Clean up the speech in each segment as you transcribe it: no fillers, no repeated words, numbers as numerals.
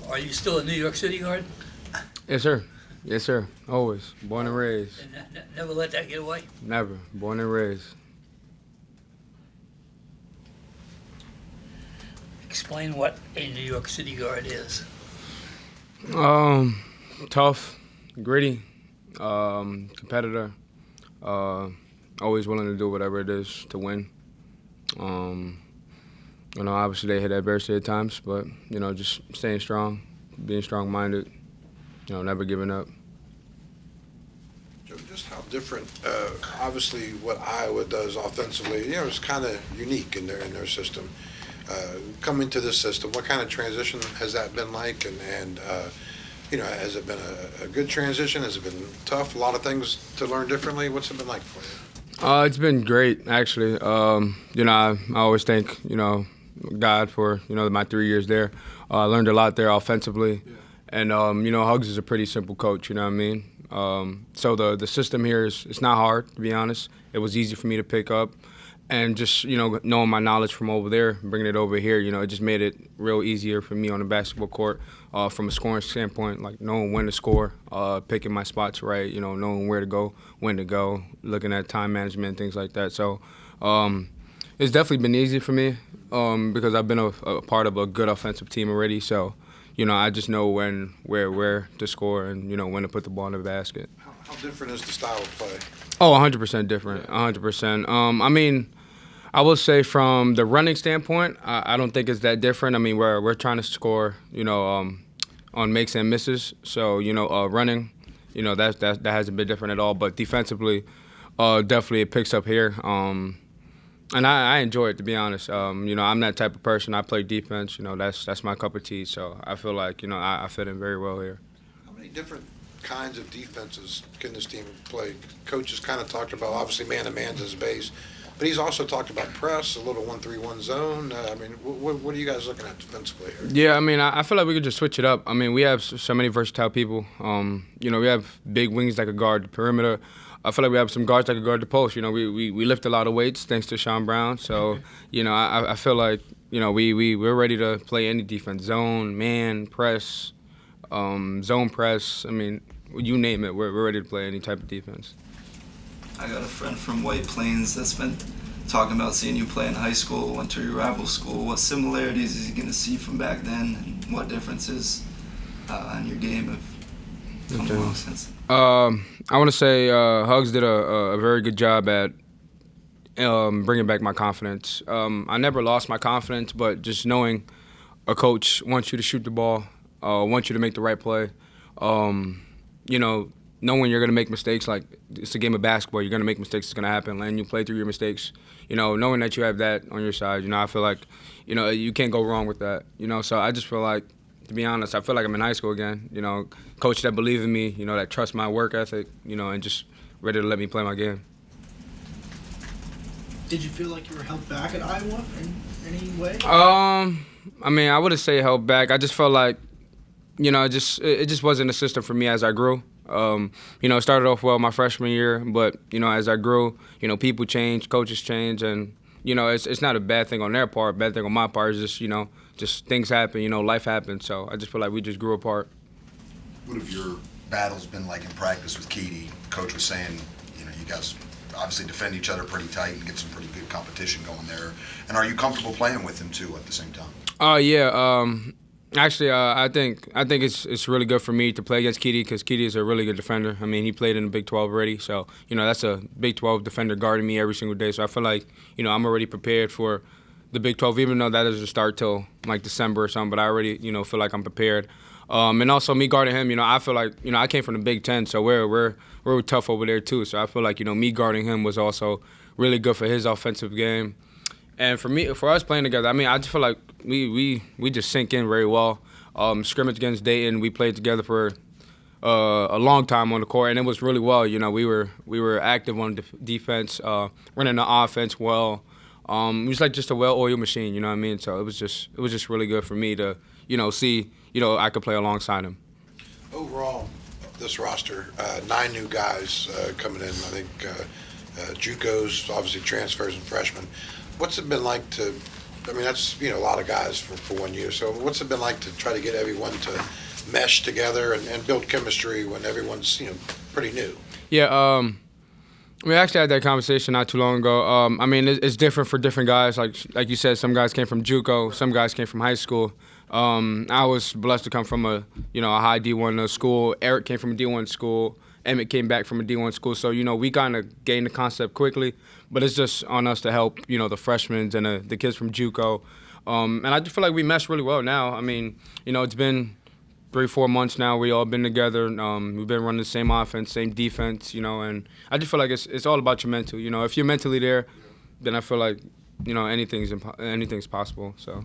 Are you still a New York City guard? Yes, sir. Yes, sir. Always. Born and raised. And never let that get away? Never. Born and raised. Explain what a New York City guard is. Tough, gritty, competitor, always willing to do whatever it is to win. Obviously they hit adversity at times, but, just staying strong, being strong-minded, never giving up. Joe, just how different, obviously what Iowa does offensively, it's kind of unique in their system. Coming to this system, what kind of transition has that been like? And has it been a good transition? Has it been tough? A lot of things to learn differently? What's it been like for you? It's been great, actually. I always thank, God for, my 3 years there. I learned a lot there offensively. Yeah. And, Hugs is a pretty simple coach, you know what I mean? So the system here it's not hard, to be honest. It was easy for me to pick up. And just, knowing my knowledge from over there, bringing it over here, it just made it real easier for me on the basketball court from a scoring standpoint, like knowing when to score, picking my spots right, knowing where to go, when to go, looking at time management, things like that. So it's definitely been easy for me because I've been a part of a good offensive team already. So, I just know where to score and, when to put the ball in the basket. How different is the style of play? Oh, 100% different, 100%. I will say from the running standpoint, I don't think it's that different. I mean, we're trying to score, on makes and misses. So, running, that hasn't been different at all. But defensively, definitely it picks up here. And I enjoy it, to be honest. I'm that type of person. I play defense. That's my cup of tea. So I feel like, I fit in very well here. How many different kinds of defenses can this team play? Coach has kind of talked about, obviously, man-to-man's his base. But he's also talked about press, a little 1-3-1 zone. What are you guys looking at defensively here? Yeah, I feel like we could just switch it up. We have so many versatile people. We have big wings that could guard the perimeter. I feel like we have some guards that could guard the post. We lift a lot of weights thanks to Sean Brown. So, I feel like, we're ready to play any defense. Zone, man, press, zone press. You name it. We're ready to play any type of defense. I got a friend from White Plains that's been talking about seeing you play in high school, went to your rival school. What similarities is he going to see from back then, and what differences in your game have come along since? I want to say Hugs did a very good job at bringing back my confidence. I never lost my confidence, but just knowing a coach wants you to shoot the ball, wants you to make the right play, knowing you're going to make mistakes, like it's a game of basketball, you're going to make mistakes, it's going to happen, and you play through your mistakes, knowing that you have that on your side, I feel like, you can't go wrong with that, so I just feel like, to be honest, I feel like I'm in high school again, coach that believe in me, that trust my work ethic, and just ready to let me play my game. Did you feel like you were held back at Iowa in any way? I wouldn't say held back, I just felt like, it just wasn't a system for me as I grew. It started off well my freshman year, but, as I grew, people change, coaches change, and, it's not a bad thing on their part. Bad thing on my part is just things happen, life happens. So I just feel like we just grew apart. What have your battles been like in practice with Keedy? Coach was saying, you guys obviously defend each other pretty tight and get some pretty good competition going there. And are you comfortable playing with him, too, at the same time? Yeah. Actually, I think it's really good for me to play against Keedy because Keedy is a really good defender. He played in the Big 12 already, so that's a Big 12 defender guarding me every single day. So I feel like I'm already prepared for the Big 12, even though that doesn't start till like December or something. But I already feel like I'm prepared. And also me guarding him, I feel like I came from the Big 10, so we're tough over there too. So I feel like me guarding him was also really good for his offensive game. And for us playing together, I just feel like we just sink in very well. Scrimmage against Dayton, we played together for a long time on the court, and it was really well. We were active on defense, running the offense well. It was like just a well-oiled machine, So it was just really good for me to see I could play alongside him. Overall, this roster, 9 new guys coming in. I think JUCOs, obviously transfers and freshmen. What's it been like to I mean, that's, a lot of guys for 1 year. So what's it been like to try to get everyone to mesh together and build chemistry when everyone's, pretty new? Yeah, we actually had that conversation not too long ago. I mean, it's different for different guys. Like you said, some guys came from JUCO, some guys came from high school. I was blessed to come from a high D1 school. Eric came from a D1 school. Emmett came back from a D1 school. So, we kind of gained the concept quickly. But it's just on us to help, the freshmen and the kids from JUCO. And I just feel like we mesh really well now. I mean, it's been 3-4 months now. We all been together. We've been running the same offense, same defense, and I just feel like it's all about your mental. If you're mentally there, then I feel like, anything's possible. So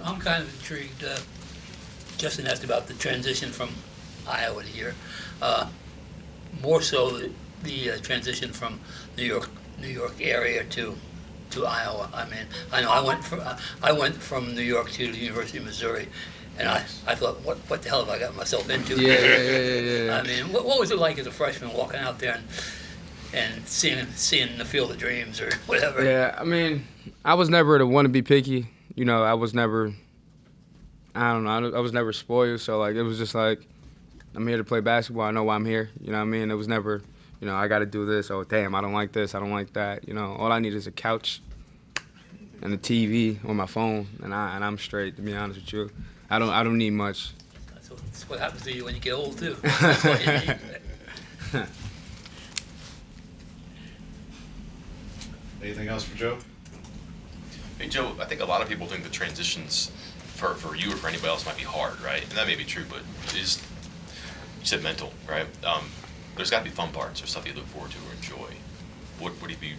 I'm kind of intrigued. Justin asked about the transition from Iowa to here. More so the transition from New York area to Iowa. I mean, I know I went from New York to the University of Missouri, and I thought, what the hell have I got myself into? Yeah. I mean, what was it like as a freshman walking out there and seeing the Field of Dreams or whatever? Yeah, I mean, I was never the one to be picky. I was never, I don't know, I was never spoiled. So, it was just like, I'm here to play basketball. I know why I'm here. You know what I mean? It was never, I got to do this. Oh, damn, I don't like this. I don't like that. All I need is a couch and a TV on my phone, and I'm straight, to be honest with you. I don't need much. That's what happens to you when you get old, too. That's what you need. Anything else for Joe? Hey, Joe, I think a lot of people think the transitions for you or for anybody else might be hard, right? And that may be true, but you said mental, right? There's got to be fun parts or stuff you look forward to or enjoy. What have you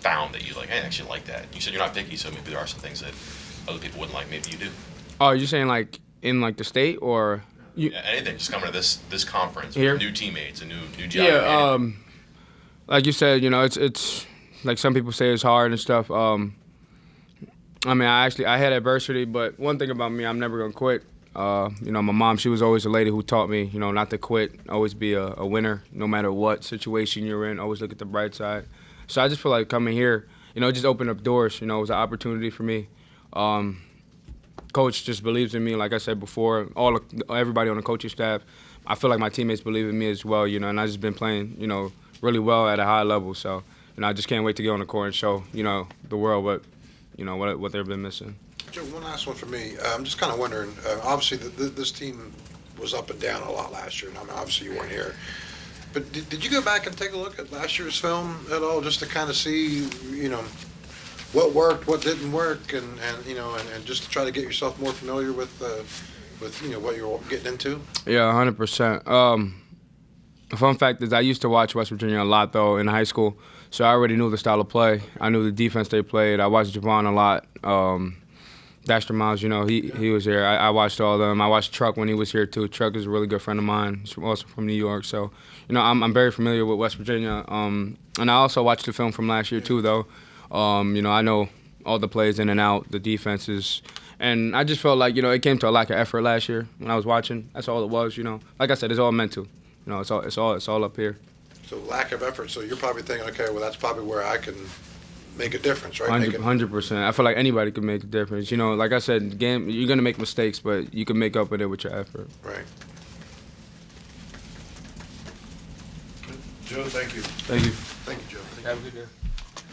found that you like? Hey, I actually like that. You said you're not picky, so maybe there are some things that other people wouldn't like. Maybe you do. Oh, you're saying in the state or? Yeah, anything. Just coming to this conference, here? New teammates, a new job. Yeah, like you said, it's like some people say it's hard and stuff. I mean, I had adversity, but one thing about me, I'm never gonna quit. My mom, she was always a lady who taught me, not to quit, always be a winner, no matter what situation you're in, always look at the bright side. So I just feel like coming here, it just opened up doors, it was an opportunity for me. Coach just believes in me, like I said before, everybody on the coaching staff. I feel like my teammates believe in me as well, and I've just been playing, really well at a high level. So, I just can't wait to get on the court and show, the world what they've been missing. Joe, one last one for me. I'm just kind of wondering, obviously this team was up and down a lot last year, and I mean, obviously you weren't here. But did you go back and take a look at last year's film at all, just to kind of see, what worked, what didn't work, and just to try to get yourself more familiar with what you're getting into? Yeah, 100%. The fun fact is I used to watch West Virginia a lot, though, in high school, so I already knew the style of play. I knew the defense they played. I watched Javon a lot. Dexter Miles, he was here. I watched all of them. I watched Truck when he was here, too. Truck is a really good friend of mine. He's also from New York. So, I'm very familiar with West Virginia. And I also watched the film from last year, too, though. I know all the plays in and out, the defenses. And I just felt like, it came to a lack of effort last year when I was watching. That's all it was, Like I said, it's all mental. It's all up here. So lack of effort. So you're probably thinking, okay, well, that's probably where I can make a difference, right? 100%. I feel like anybody can make a difference. Like I said, game, you're going to make mistakes, but you can make up with it with your effort. Right. Joe, thank you. Thank you. Thank you, Joe. Have a good day.